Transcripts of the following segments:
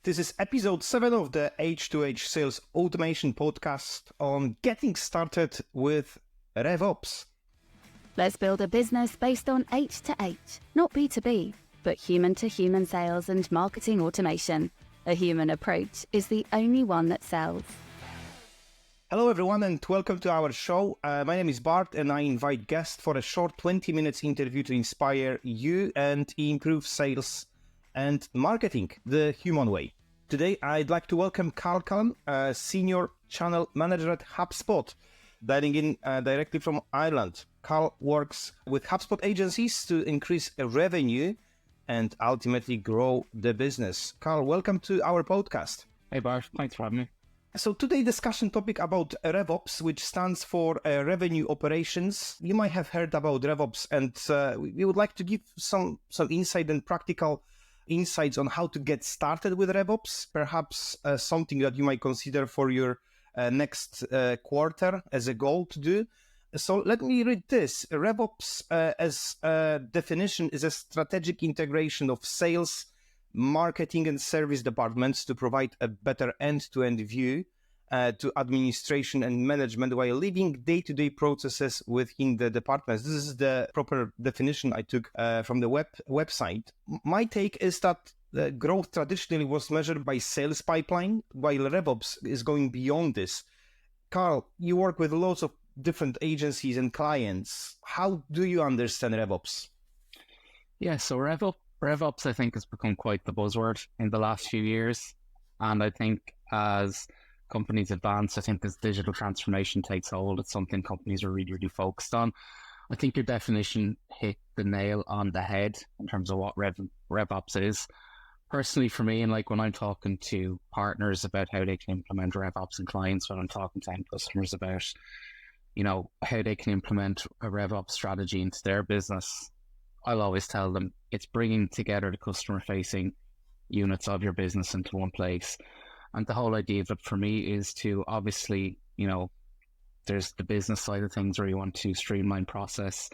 This is episode 7 of the H2H Sales Automation Podcast on getting started with RevOps. Let's build a business based on H2H, not B2B, but human-to-human sales and marketing automation. A human approach is the only one that sells. Hello everyone and welcome to our show. My name is Bart and I invite guests for a short 20 minutes interview to inspire you and improve sales and marketing the human way. Today I'd like to welcome Karl Cullen, Senior Channel Manager at HubSpot, dialing in directly from Ireland. Karl works with HubSpot agencies to increase revenue and ultimately grow the business. Karl, welcome to our podcast. Hey Bart, thanks for having me. So today's discussion topic about RevOps, which stands for revenue operations. You might have heard about RevOps, and we would like to give some insight and practical insights on how to get started with RevOps. Perhaps something that you might consider for your next quarter as a goal to do. So let me read this. RevOps as a definition is a strategic integration of sales, marketing and service departments to provide a better end-to-end view to administration and management while leaving day-to-day processes within the departments. This is the proper definition I took from the website. My take is that growth traditionally was measured by sales pipeline, while RevOps is going beyond this. Karl, you work with lots of different agencies and clients. How do you understand RevOps? Yeah, so RevOps, I think, has become quite the buzzword in the last few years. And I think as companies advance, I think as digital transformation takes hold, it's something companies are really focused on. I think your definition hit the nail on the head in terms of what RevOps is. Personally, for me, and like when I'm talking to partners about how they can implement RevOps and clients, when I'm talking to end customers about, how they can implement a RevOps strategy into their business, I'll always tell them it's bringing together the customer-facing units of your business into one place. And the whole idea of it for me is to obviously, there's the business side of things where you want to streamline process,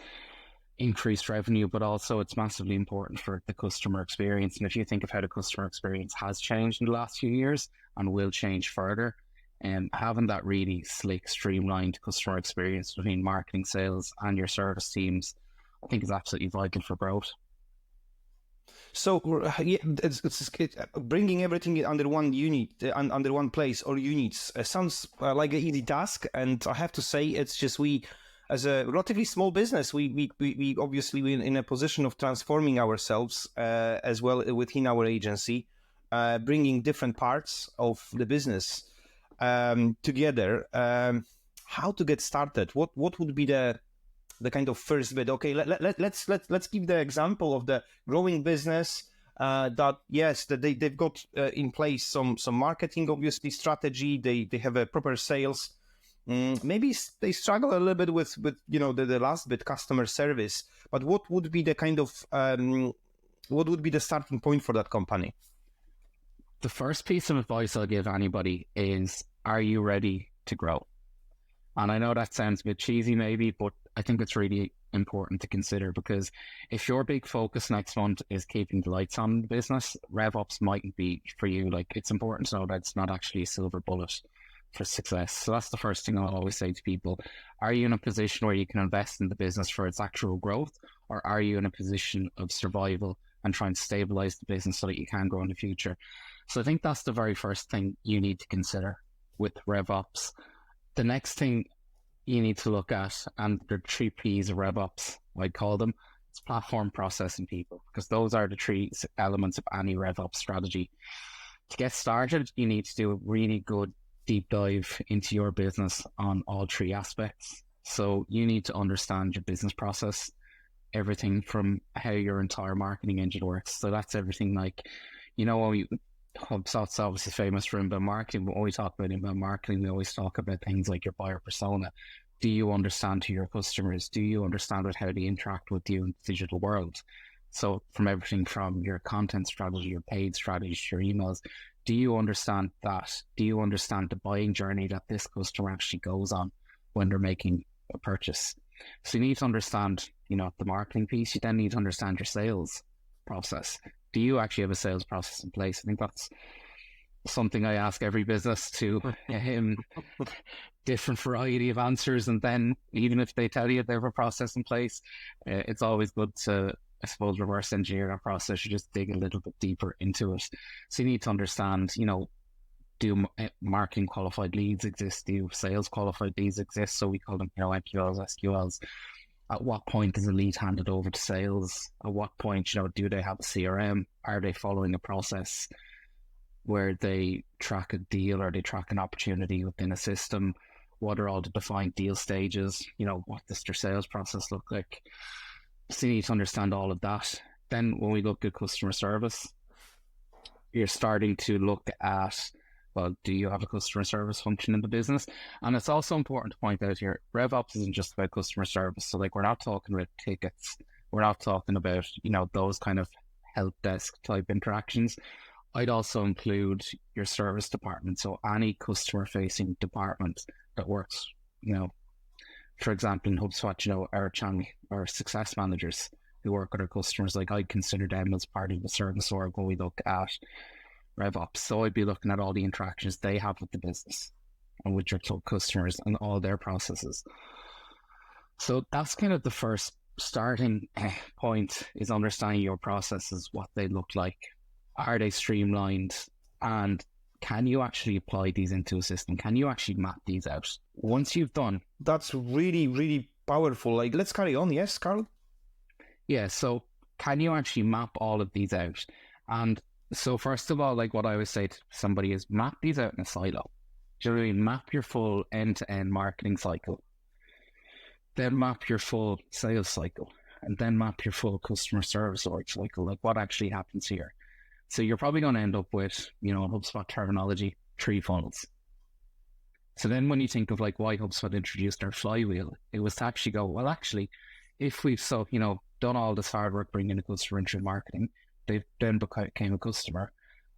increase revenue, but also it's massively important for the customer experience. And if you think of how the customer experience has changed in the last few years and will change further, and having that really slick, streamlined customer experience between marketing, sales, and your service teams, I think is absolutely vital for growth. So it's bringing everything under one unit, under one place or units sounds like an easy task. And I have to say, it's just we, as a relatively small business, we obviously we're in a position of transforming ourselves as well within our agency, bringing different parts of the business together. How to get started? What would be the kind of first bit? Okay, let's give the example of the growing business that yes, that they've got in place some marketing obviously strategy. They have a proper sales. Maybe they struggle a little bit with the last bit, customer service. But what would be the kind of what would be the starting point for that company? The first piece of advice I'll give anybody is, are you ready to grow? And I know that sounds a bit cheesy maybe, but I think it's really important to consider, because if your big focus next month is keeping the lights on in the business, RevOps mightn't be for you. Like, it's important to know that it's not actually a silver bullet for success. So that's the first thing I'll always say to people. Are you in a position where you can invest in the business for its actual growth, or are you in a position of survival and trying to stabilize the business so that you can grow in the future? So I think that's the very first thing you need to consider with RevOps. The next thing you need to look at, and there are 3 P's of RevOps, I'd call them, it's platform, process, and people, because those are the 3 elements of any RevOps strategy. To get started, you need to do a really good deep dive into your business on all 3 aspects. So you need to understand your business process, everything from how your entire marketing engine works. So that's everything like, when HubSpot's obviously famous for inbound marketing, but when we talk about inbound marketing, we always talk about things like your buyer persona. Do you understand who your customers? Do you understand how they interact with you in the digital world? So from everything from your content strategy, your paid strategy, your emails, do you understand that? Do you understand the buying journey that this customer actually goes on when they're making a purchase? So you need to understand, the marketing piece. You then need to understand your sales process. Do you actually have a sales process in place? I think that's something I ask every business to different variety of answers. And then even if they tell you they have a process in place, it's always good to, I suppose, reverse engineer that process. You just dig a little bit deeper into it. So you need to understand, do marketing qualified leads exist? Do sales qualified leads exist? So we call them, MQLs, SQLs. At what point is a lead handed over to sales? At what point, do they have a CRM? Are they following a process where they track a deal or they track an opportunity within a system? What are all the defined deal stages? What does their sales process look like? So you need to understand all of that. Then when we look at customer service, you're starting to look at, well, do you have a customer service function in the business? And it's also important to point out here, RevOps isn't just about customer service. So we're not talking about tickets. We're not talking about, those kind of help desk type interactions. I'd also include your service department. So any customer facing department that works, for example, in HubSpot, our channel, our success managers who work with our customers, I'd consider them as part of the service org when we look at RevOps. So I'd be looking at all the interactions they have with the business and with your customers and all their processes. So that's kind of the first starting point, is understanding your processes, what they look like. Are they streamlined? And can you actually apply these into a system? Can you actually map these out? Once you've done... That's really, really powerful. Let's carry on. Yes, Karl? Yeah, so can you actually map all of these out? And so first of all, what I always say to somebody is map these out in a silo. Do you know what I mean? Map your full end-to-end marketing cycle. Then map your full sales cycle. And then map your full customer service org cycle. What actually happens here? So you're probably going to end up with, HubSpot terminology, 3 funnels. So then when you think of why HubSpot introduced our flywheel, it was to actually go, well, actually, if we've done all this hard work bringing a customer into marketing, they then became a customer.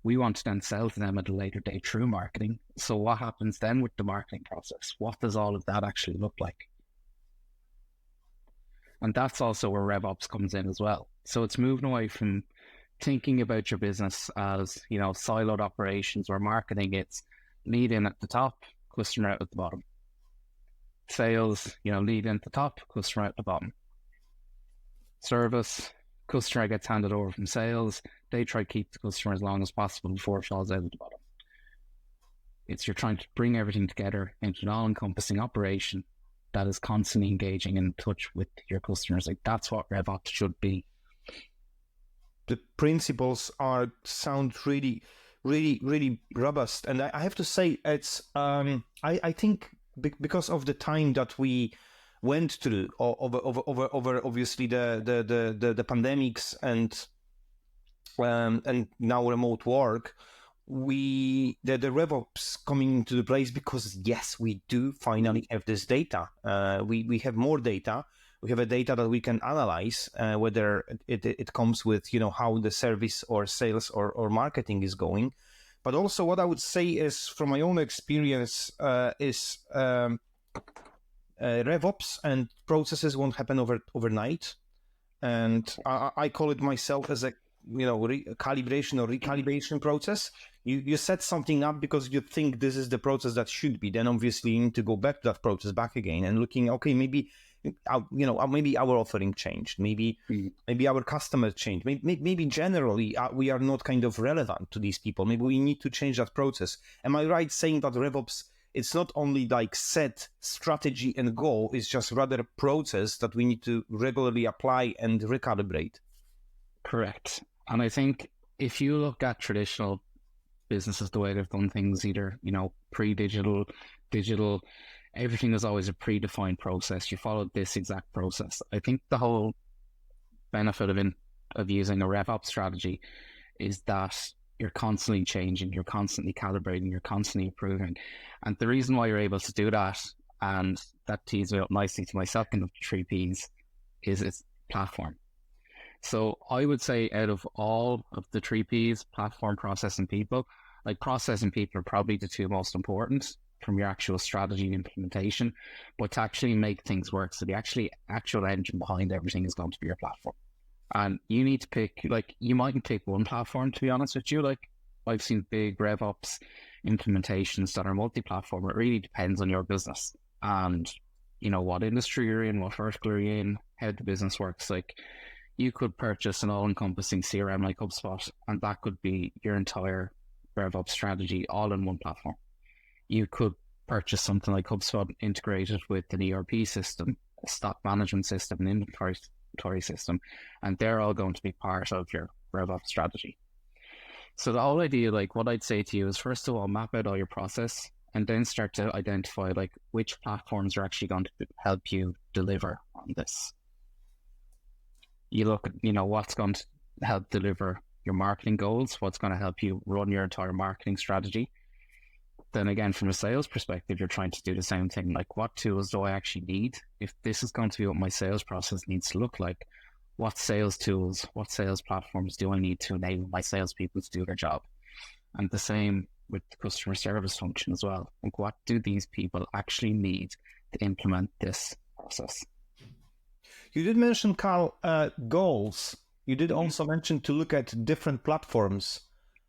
We want to then sell to them at a later date through marketing. So what happens then with the marketing process? What does all of that actually look like? And that's also where RevOps comes in as well. So it's moving away from thinking about your business as, siloed operations, where marketing, it's lead in at the top, customer out at the bottom. Sales, lead in at the top, customer out at the bottom. Service, customer gets handed over from sales. They try to keep the customer as long as possible before it falls out at the bottom. You're trying to bring everything together into an all-encompassing operation that is constantly engaging in touch with your customers. That's what RevOps should be. The principles sound really, really, really robust, and I have to say it's I think because of the time that we went through over obviously the pandemics and now remote work, the RevOps coming into the place, because yes, we do finally have this data. We have more data. We have a data that we can analyze, whether it comes with, how the service or sales or marketing is going. But also what I would say is, from my own experience, is RevOps and processes won't happen overnight. And I call it myself as a, calibration or recalibration process. You set something up because you think this is the process that should be. Then obviously you need to go back to that process back again and looking, okay, maybe our offering changed. Maybe our customers changed. Maybe generally we are not kind of relevant to these people. Maybe we need to change that process. Am I right saying that RevOps, it's not only set strategy and goal, it's just rather a process that we need to regularly apply and recalibrate? Correct. And I think if you look at traditional businesses, the way they've done things, either, pre-digital, digital, everything is always a predefined process. You follow this exact process. I think the whole benefit of using a RevOps strategy is that you're constantly changing, you're constantly calibrating, you're constantly improving. And the reason why you're able to do that, and that tees me up nicely to my second of the 3 Ps, is its platform. So I would say out of all of the 3 Ps, platform, process, and people, process and people are probably the 2 most important from your actual strategy and implementation, but to actually make things work. So the actual engine behind everything is going to be your platform. And you need to pick, you mightn't pick one platform, to be honest with you. I've seen big RevOps implementations that are multi-platform. It really depends on your business and, you know, what industry you're in, what vertical you're in, how the business works. Like, you could purchase an all-encompassing CRM like HubSpot, and that could be your entire RevOps strategy all in one platform. You could purchase something like HubSpot integrated with an ERP system, a stock management system, an inventory system, and they're all going to be part of your RevOps strategy. So the whole idea, like what I'd say to you is, first of all, map out all your process and then start to identify like which platforms are actually going to help you deliver on this. You look at, you know, what's going to help deliver your marketing goals, what's going to help you run your entire marketing strategy. Then again, from a sales perspective, you're trying to do the same thing. Like, what tools do I actually need? If this is going to be what my sales process needs to look like, what sales tools, what sales platforms do I need to enable my salespeople to do their job? And the same with the customer service function as well. Like, what do these people actually need to implement this process? You did mention, Karl, goals. You did also mention to look at different platforms,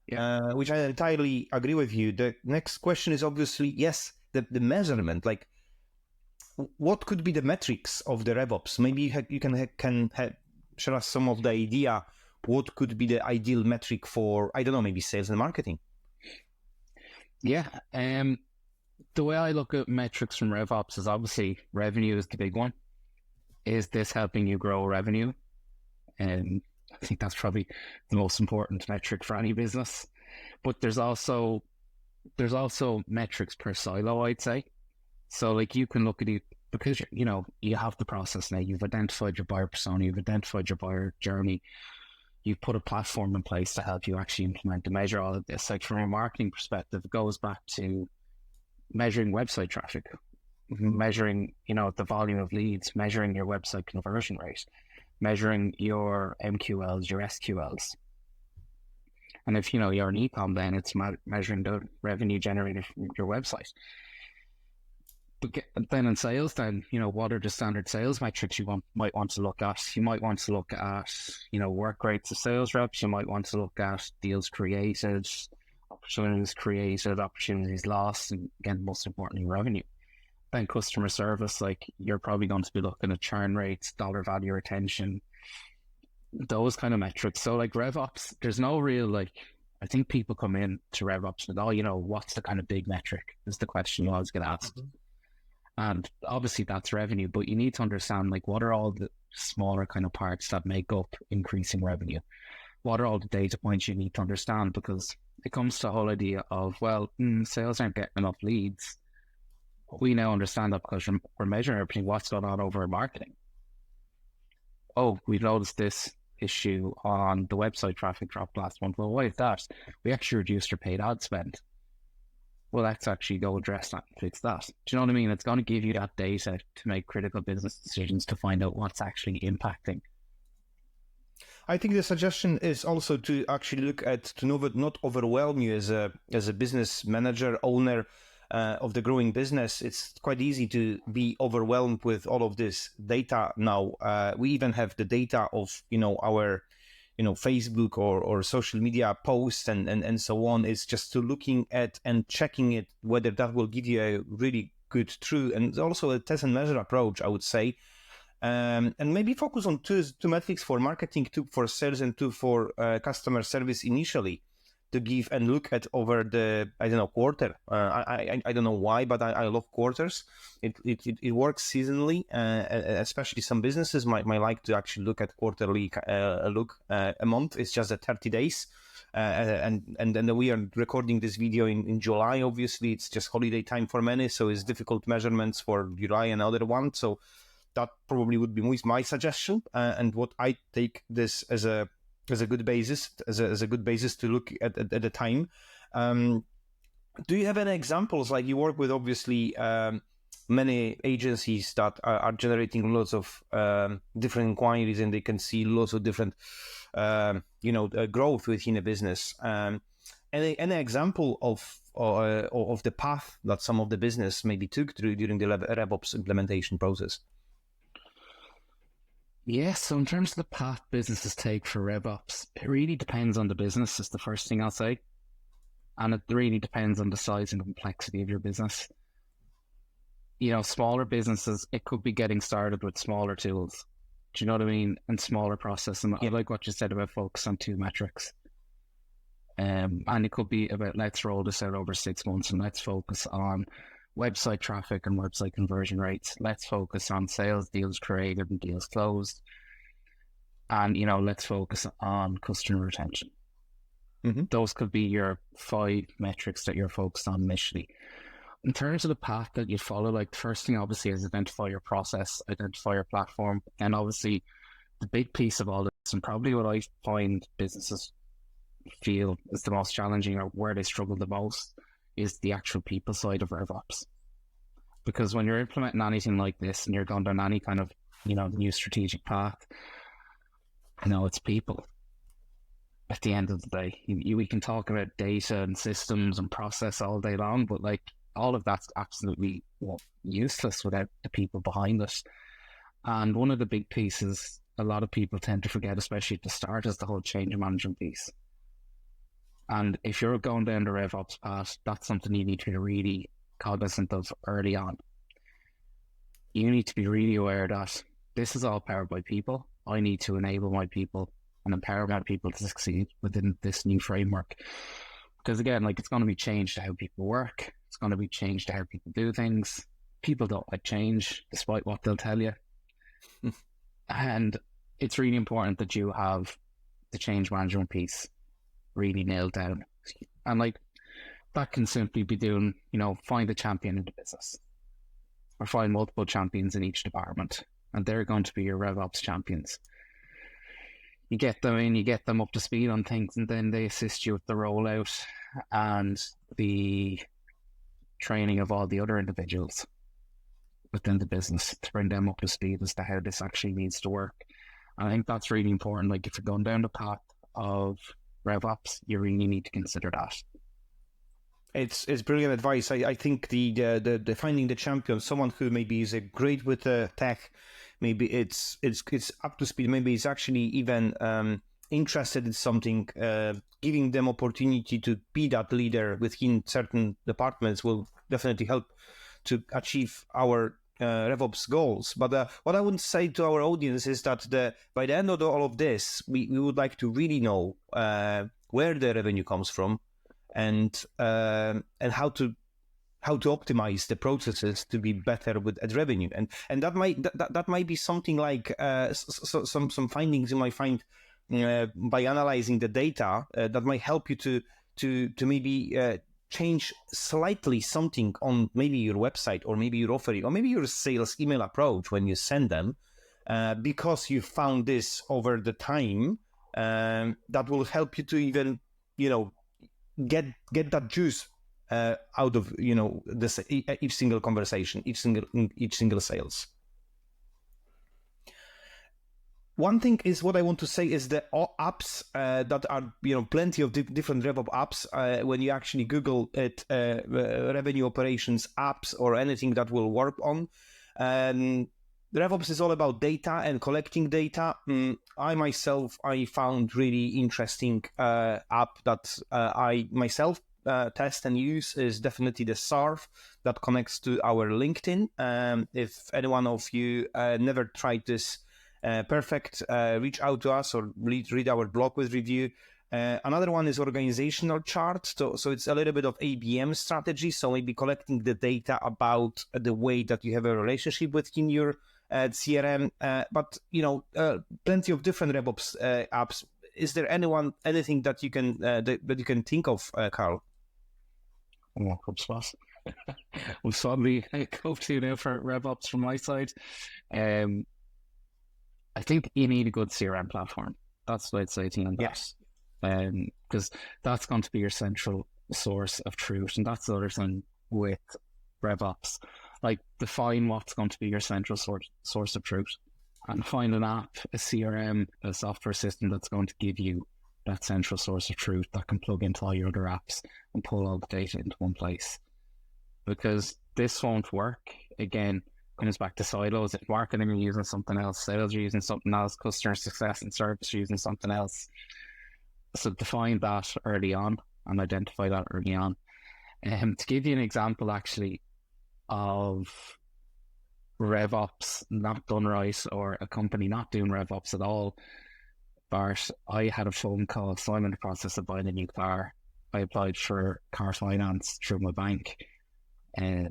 which I entirely agree with you. The next question is obviously, yes, the measurement. Like, what could be the metrics of the RevOps? Maybe you can share us some of the idea. What could be the ideal metric for, I don't know, maybe sales and marketing? Yeah. The way I look at metrics from RevOps is obviously revenue is the big one. Is this helping you grow revenue? And I think that's probably the most important metric for any business. But there's also metrics per silo, I'd say. So like, you can look at it because, you know, you have the process now. You've identified your buyer persona, you've identified your buyer journey. You've put a platform in place to help you actually implement and measure all of this. Like, from a marketing perspective, it goes back to measuring website traffic, measuring, you know, the volume of leads, measuring your website conversion rate, measuring your MQLs, your SQLs. And if, you know, you're an e-com, then it's measuring the revenue generated from your website. But then in sales, then, you know, what are the standard sales metrics you might want to look at? You might want to look at, you know, work rates of sales reps. You might want to look at deals created, opportunities lost, and again, most importantly, revenue. Then customer service, like, you're probably going to be looking at churn rates, dollar value retention, those kind of metrics. So like RevOps, there's no real, like, I think people come in to RevOps and, oh, you know, what's the kind of big metric is the question you always get asked. Mm-hmm. And obviously that's revenue, but you need to understand, like, what are all the smaller kind of parts that make up increasing revenue? What are all the data points you need to understand? Because it comes to the whole idea of, well, sales aren't getting enough leads. We now understand that because we're measuring everything, what's going on over in marketing. Oh, we've noticed this issue on the website traffic drop last month. Well, why is that? We actually reduced our paid ad spend. Well, let's actually go address that and fix that. Do you know what I mean? It's going to give you that data to make critical business decisions, to find out what's actually impacting. I think the suggestion is also to actually look at, to not overwhelm you as a business manager, owner of the growing business. It's quite easy to be overwhelmed with all of this data now. We even have the data of, you know, our, you know, Facebook or social media posts and so on. It's just to looking at and checking it, whether that will give you a really good, true, and also a test and measure approach, I would say. And maybe focus on two metrics for marketing, two for sales, and two for customer service initially, to give and look at over the, I don't know, quarter. I don't know why, but I love quarters. It works seasonally, especially some businesses might like to actually look at quarterly look. A month is just 30 days. And then we are recording this video in July. Obviously, it's just holiday time for many, so it's difficult measurements for July and other one. So that probably would be my suggestion, and what I take this as a good basis, as a good basis to look at the time. Do you have any examples? Like, you work with obviously many agencies that are generating lots of different inquiries, and they can see lots of different growth within a business. Any example of the path that some of the business maybe took through during the RevOps implementation process? Yes, so in terms of the path businesses take for RevOps, it really depends on the business, is the first thing I'll say. And it really depends on the size and complexity of your business. Smaller businesses, it could be getting started with smaller tools. Do you know what I mean? And smaller process. And I like what you said about focus on 2 metrics. And it could be about, let's roll this out over 6 months and let's focus on website traffic and website conversion rates. Let's focus on sales, deals created and deals closed. And, let's focus on customer retention. Those could be your 5 metrics that you're focused on initially. In terms of the path that you follow, like the first thing obviously is identify your process, identify your platform. And obviously the big piece of all this, and probably what I find businesses feel is the most challenging or where they struggle the most, is the actual people side of RevOps. Because when you're implementing anything like this and you're going down any kind of, new strategic path, it's people. At the end of the day, we can talk about data and systems and process all day long, but like all of that's absolutely useless without the people behind it. And one of the big pieces a lot of people tend to forget, especially at the start, is the whole change management piece. And if you're going down the RevOps path, that's something you need to be really cognizant of early on. You need to be really aware that this is all powered by people. I need to enable my people and empower my people to succeed within this new framework. Because again, like, it's going to be changed to how people work. It's going to be changed to how people do things. People don't like change, despite what they'll tell you. And it's really important that you have the change management piece really nailed down. And like, that can simply be doing, find a champion in the business, or find multiple champions in each department, and they're going to be your RevOps champions. You get them in, you get them up to speed on things, and then they assist you with the rollout and the training of all the other individuals within the business to bring them up to speed as to how this actually needs to work. And I think that's really important. Like, if you're going down the path of RevOps, you really need to consider that. It's brilliant advice. I think the finding the champion, someone who maybe is great with tech, maybe it's up to speed, maybe it's actually even interested in something, giving them opportunity to be that leader within certain departments will definitely help to achieve our RevOps goals. But what I would say to our audience is that by the end of all of this, we would like to really know where the revenue comes from, and how to optimize the processes to be better at revenue, and that might be something like some findings you might find by analyzing the data that might help you to maybe change slightly something on maybe your website, or maybe your offering, or maybe your sales email approach when you send them, because you found this over the time, that will help you to even get that juice out of this each single conversation, each single sales. One thing is, what I want to say is the apps that are plenty of different RevOps apps. When you actually Google it, revenue operations apps or anything that will work on. RevOps is all about data and collecting data. I found really interesting app that I myself test and use is definitely the SARF that connects to our LinkedIn. If any one of you never tried this, perfect, reach out to us or read our blog with review. Another one is organizational chart. So it's a little bit of ABM strategy. So maybe collecting the data about the way that you have a relationship within your CRM. But plenty of different RevOps apps. Is there anything that you can that you can think of, Karl? Oh, HubSpot. We'll suddenly go to now for RevOps from my side. I think you need a good CRM platform. That's what I'd say to you on that. Yes. Because that's going to be your central source of truth. And that's the other thing with RevOps. Like, define what's going to be your central source of truth, and find an app, a CRM, a software system that's going to give you that central source of truth that can plug into all your other apps and pull all the data into one place. Because this won't work, again, comes back to silos. If marketing are using something else, sales are using something else, customer success and service are using something else. So define that early on, and identify that early on. To give you an example, actually, of RevOps not done right, or a company not doing RevOps at all, Bart, I had a phone call, so I'm in the process of buying a new car. I applied for car finance through my bank a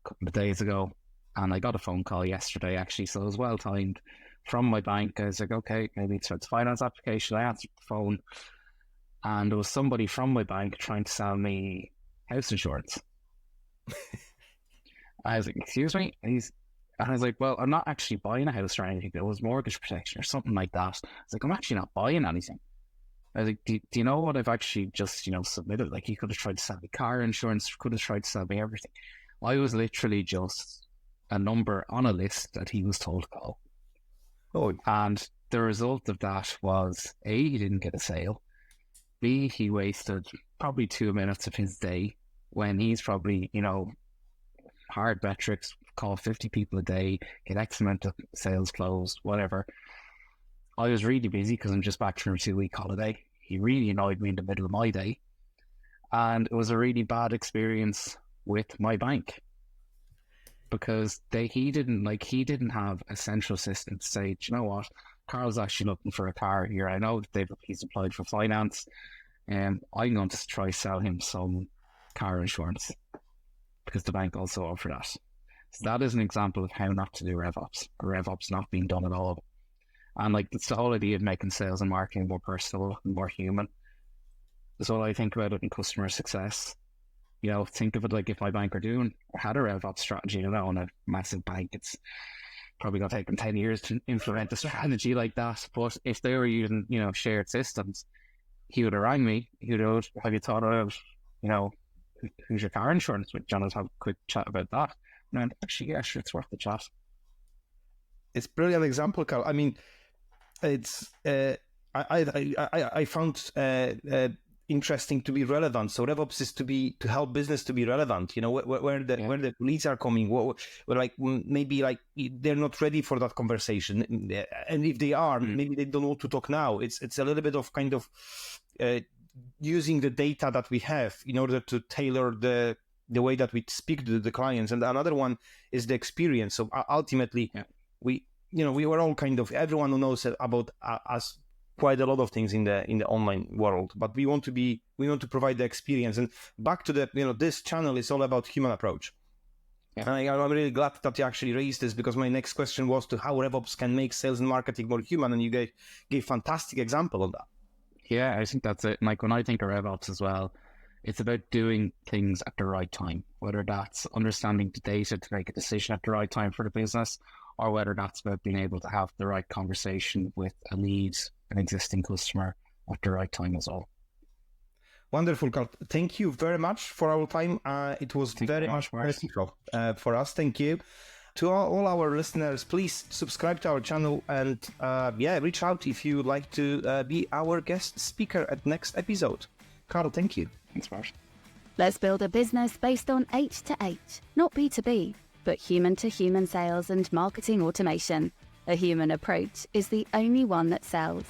couple of days ago, and I got a phone call yesterday, actually, so it was well timed from my bank. I was like, okay, maybe it's a finance application. I answered the phone, and there was somebody from my bank trying to sell me house insurance. I was like, excuse me? And I was like, well, I'm not actually buying a house or anything. It was mortgage protection or something like that. I was like, I'm actually not buying anything. I was like, do you know what I've actually just, submitted? Like, he could have tried to sell me car insurance, could have tried to sell me everything. I was literally just a number on a list that he was told to call. Oh. And the result of that was, A, he didn't get a sale. B, he wasted probably 2 minutes of his day when he's probably, hard metrics, call 50 people a day, get X amount of sales closed, whatever. I was really busy because I'm just back from a 2-week holiday. He really annoyed me in the middle of my day. And it was a really bad experience with my bank because he didn't have a central assistant to say, do you know what, Carl's actually looking for a car here. I know that he's applied for finance, and I'm going to try sell him some car insurance because the bank also offer that. So that is an example of how not to do RevOps, or RevOps not being done at all. And it's the whole idea of making sales and marketing more personal and more human. That's all I think about it in customer success. Think of it like if my bank had a RevOps strategy, in a massive bank, it's probably going to take them 10 years to implement a strategy like that. But if they were using, shared systems, he would have rang me. He would have, have you thought of, who's your car insurance with? John, let's have a quick chat about that. And actually, yeah, sure, it's worth the chat. It's a brilliant example, Karl. I mean, it's I found interesting to be relevant. So RevOps is to help business to be relevant. Where the leads are coming. Maybe they're not ready for that conversation, and if they are, maybe they don't want to talk now. It's a little bit of kind of using the data that we have in order to tailor the way that we speak to the clients. And another one is the experience. So ultimately, we were all kind of, everyone who knows about us quite a lot of things in the online world, but we want to provide the experience. And back to this channel is all about human approach. Yeah. And I'm really glad that you actually raised this, because my next question was to how RevOps can make sales and marketing more human, and you gave fantastic example on that. Yeah, I think that's it. When I think of RevOps as well, it's about doing things at the right time, whether that's understanding the data to make a decision at the right time for the business, or whether that's about being able to have the right conversation with a lead, an existing customer at the right time as well. Wonderful, Karl. Thank you very much for our time. It was very much practical for us. Thank you. To all our listeners, please subscribe to our channel and reach out if you would like to be our guest speaker at next episode. Karl, thank you. Thanks, Bart. Let's build a business based on H2H, not B2B, but human-to-human sales and marketing automation. A human approach is the only one that sells.